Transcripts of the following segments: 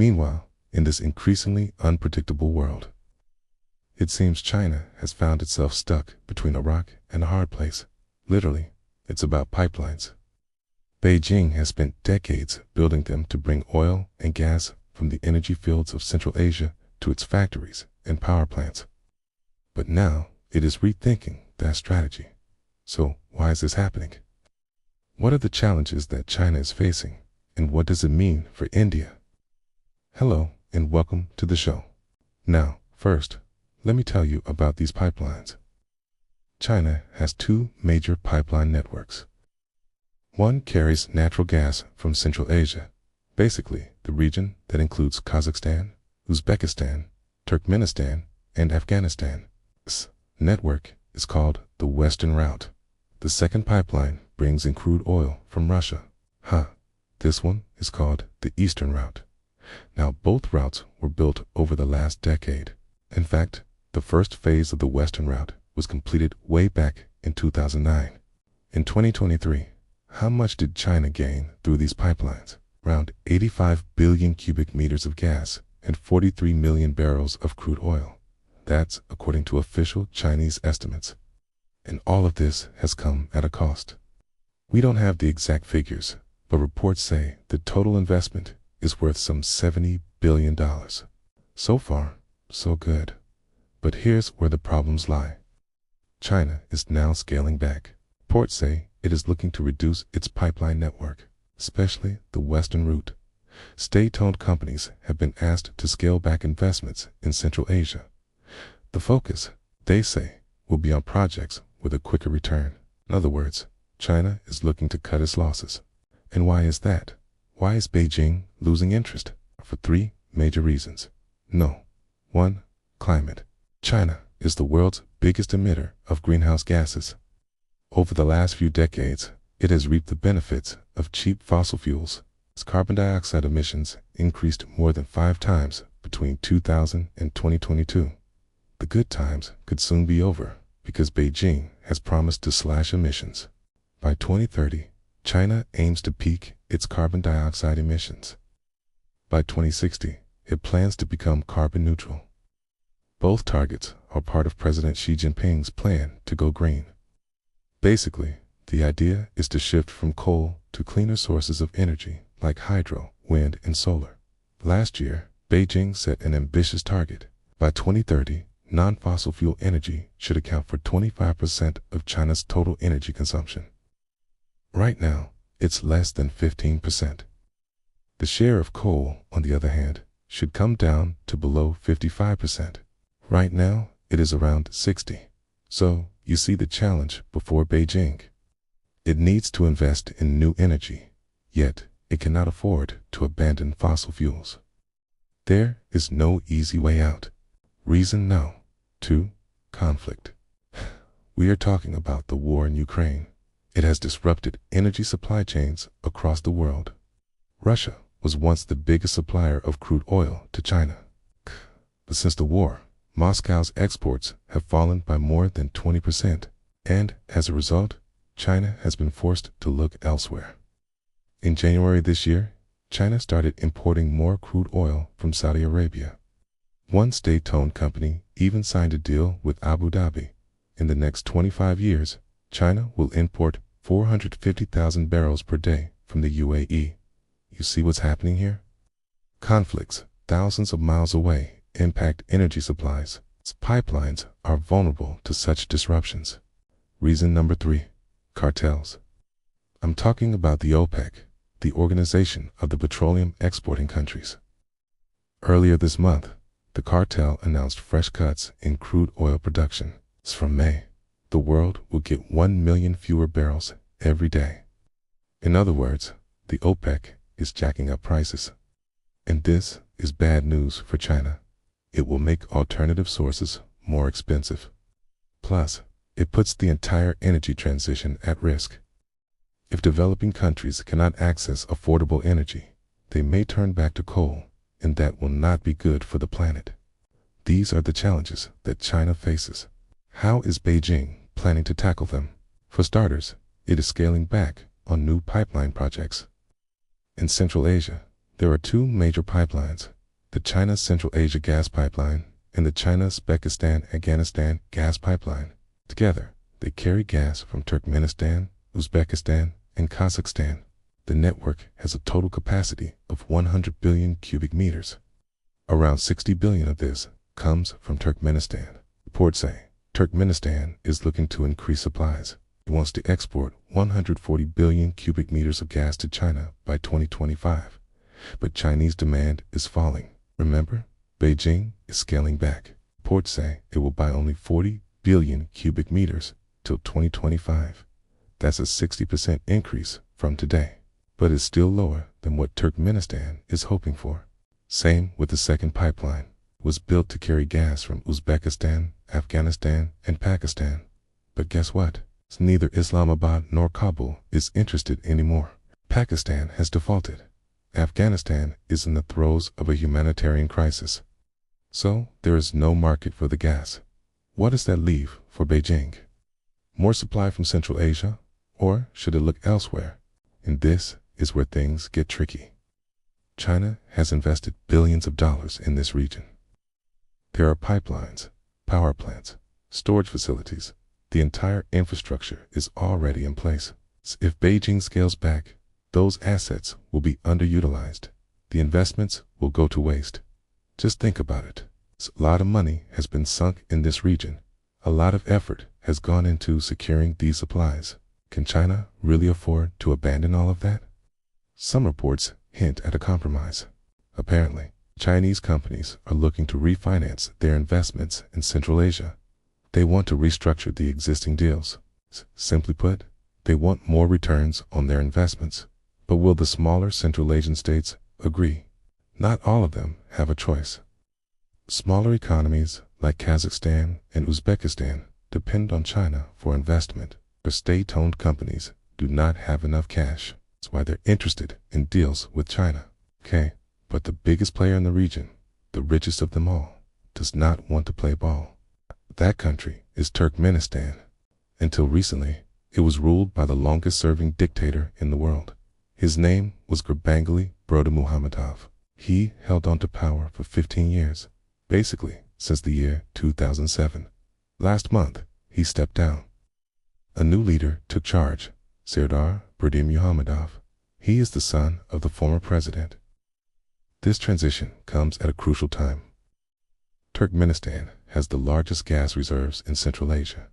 Meanwhile, in this increasingly unpredictable world, it seems China has found itself stuck between a rock and a hard place. Literally, it's about pipelines. Beijing has spent decades building them to bring oil and gas from the energy fields of Central Asia to its factories and power plants. But now it is rethinking that strategy. So why is this happening? What are the challenges that China is facing, and what does it mean for India? Hello, and welcome to the show. Now, first, let me tell you about these pipelines. China has two major pipeline networks. One carries natural gas from Central Asia, basically the region that includes Kazakhstan, Uzbekistan, Turkmenistan, and Afghanistan. This network is called the Western Route. The second pipeline brings in crude oil from Russia. This one is called the Eastern Route. Now, both routes were built over the last decade. In fact, the first phase of the Western Route was completed way back in 2009. In 2023, how much did China gain through these pipelines? Around 85 billion cubic meters of gas and 43 million barrels of crude oil. That's according to official Chinese estimates. And all of this has come at a cost. We don't have the exact figures, but reports say the total investment is worth some $70 billion. So far, so good. But here's where the problems lie. China is now scaling back. Reports say it is looking to reduce its pipeline network, especially the Western Route. State-owned companies have been asked to scale back investments in Central Asia. The focus, they say, will be on projects with a quicker return. In other words, China is looking to cut its losses. And why is that? Why is Beijing losing interest? For three major reasons. 1. Climate. China is the world's biggest emitter of greenhouse gases. Over the last few decades, it has reaped the benefits of cheap fossil fuels. Its carbon dioxide emissions increased more than 5 times between 2000 and 2022. The good times could soon be over because Beijing has promised to slash emissions. By 2030, China aims to peak its carbon dioxide emissions. By 2060, it plans to become carbon neutral. Both targets are part of President Xi Jinping's plan to go green. Basically, the idea is to shift from coal to cleaner sources of energy like hydro, wind, and solar. Last year, Beijing set an ambitious target. By 2030, non-fossil fuel energy should account for 25% of China's total energy consumption. Right now, it's less than 15%. The share of coal, on the other hand, should come down to below 55%. Right now, it is around 60. So, you see the challenge before Beijing. It needs to invest in new energy, yet it cannot afford to abandon fossil fuels. There is no easy way out. Reason no. 2. Conflict. We are talking about the war in Ukraine. It has disrupted energy supply chains across the world. Russia was once the biggest supplier of crude oil to China. But since the war, Moscow's exports have fallen by more than 20%, and as a result, China has been forced to look elsewhere. In January this year, China started importing more crude oil from Saudi Arabia. One state-owned company even signed a deal with Abu Dhabi. In the next 25 years, China will import 450,000 barrels per day from the UAE. You see what's happening here? Conflicts thousands of miles away impact energy supplies. Its pipelines are vulnerable to such disruptions. Reason number 3. Cartels. I'm talking about the OPEC, the Organization of the Petroleum Exporting Countries. Earlier this month, the cartel announced fresh cuts in crude oil production. From May, the world will get 1 million fewer barrels every day. In other words, the OPEC is jacking up prices. And this is bad news for China. It will make alternative sources more expensive. Plus, it puts the entire energy transition at risk. If developing countries cannot access affordable energy, they may turn back to coal, and that will not be good for the planet. These are the challenges that China faces. How is Beijing planning to tackle them? For starters, it is scaling back on new pipeline projects. In Central Asia, There are two major pipelines, the China-Central Asia gas pipeline and the China-Uzbekistan-Afghanistan gas pipeline. Together, they carry gas from Turkmenistan, Uzbekistan, and Kazakhstan. The network has a total capacity of 100 billion cubic meters. Around 60 billion of this comes from Turkmenistan. Reports say Turkmenistan is looking to increase supplies. It wants to export 140 billion cubic meters of gas to China by 2025. But Chinese demand is falling. Remember, Beijing is scaling back. Reports say it will buy only 40 billion cubic meters till 2025. That's a 60% increase from today, but is still lower than what Turkmenistan is hoping for. Same with the second pipeline. It was built to carry gas from Uzbekistan, Afghanistan, and Pakistan. But guess what? Neither Islamabad nor Kabul is interested anymore. Pakistan has defaulted. Afghanistan is in the throes of a humanitarian crisis. So there is no market for the gas. What does that leave for Beijing? More supply from Central Asia? Or should it look elsewhere? And this is where things get tricky. China has invested billions of dollars in this region. There are pipelines, power plants, storage facilities. The entire infrastructure is already in place. If Beijing scales back, those assets will be underutilized. The investments will go to waste. Just think about it. A lot of money has been sunk in this region. A lot of effort has gone into securing these supplies. Can China really afford to abandon all of that? Some reports hint at a compromise. Apparently, Chinese companies are looking to refinance their investments in Central Asia. They want to restructure the existing deals. Simply put, they want more returns on their investments. But will the smaller Central Asian states agree? Not all of them have a choice. Smaller economies like Kazakhstan and Uzbekistan depend on China for investment. The state-owned companies do not have enough cash. That's why they're interested in deals with China. Okay, but the biggest player in the region, the richest of them all, does not want to play ball. That country is Turkmenistan. Until recently, it was ruled by the longest-serving dictator in the world. His name was Gurbanguly Berdimuhamedov. He held on to power for 15 years, basically since the year 2007. Last month, he stepped down. A new leader took charge, Serdar Berdimuhamedov. He is the son of the former president. This transition comes at a crucial time. Turkmenistan has the largest gas reserves in Central Asia.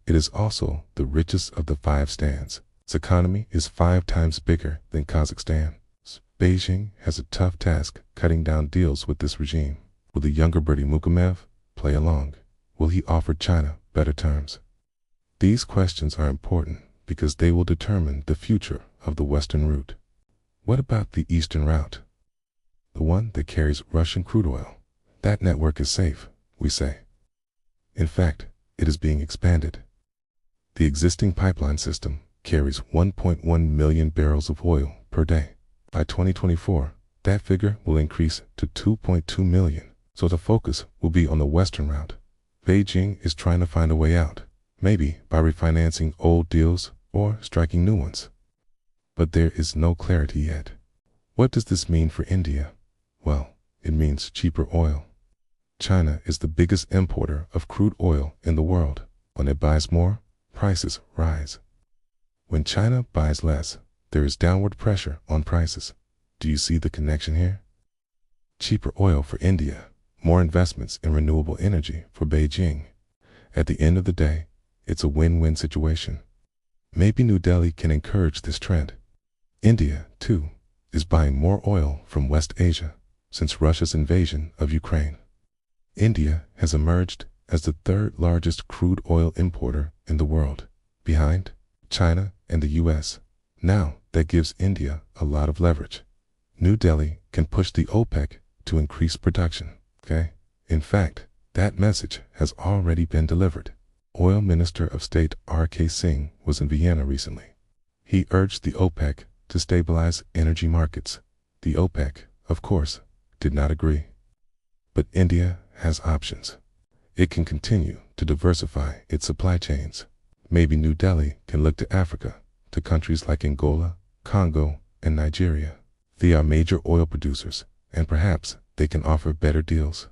It is also the richest of the 5 stands. Its economy is 5 times bigger than Kazakhstan. Beijing has a tough task cutting down deals with this regime. Will the younger Berdimuhamedov play along? Will he offer China better terms? These questions are important because they will determine the future of the Western route. What about the Eastern route? The one that carries Russian crude oil. That network is safe, we say. In fact, it is being expanded. The existing pipeline system carries 1.1 million barrels of oil per day. By 2024, that figure will increase to 2.2 million, so the focus will be on the Western route. Beijing is trying to find a way out, maybe by refinancing old deals or striking new ones. But there is no clarity yet. What does this mean for India? Well, it means cheaper oil. China is the biggest importer of crude oil in the world. When it buys more, prices rise. When China buys less, there is downward pressure on prices. Do you see the connection here? Cheaper oil for India, more investments in renewable energy for Beijing. At the end of the day, it's a win-win situation. Maybe New Delhi can encourage this trend. India, too, is buying more oil from West Asia since Russia's invasion of Ukraine. India has emerged as the 3rd largest crude oil importer in the world, behind China and the US. Now, that gives India a lot of leverage. New Delhi can push the OPEC to increase production, okay? In fact, that message has already been delivered. Oil Minister of State R.K. Singh was in Vienna recently. He urged the OPEC to stabilize energy markets. The OPEC, of course, did not agree. But India has options. It can continue to diversify its supply chains. Maybe New Delhi can look to Africa, to countries like Angola, Congo, and Nigeria. They are major oil producers, and perhaps they can offer better deals.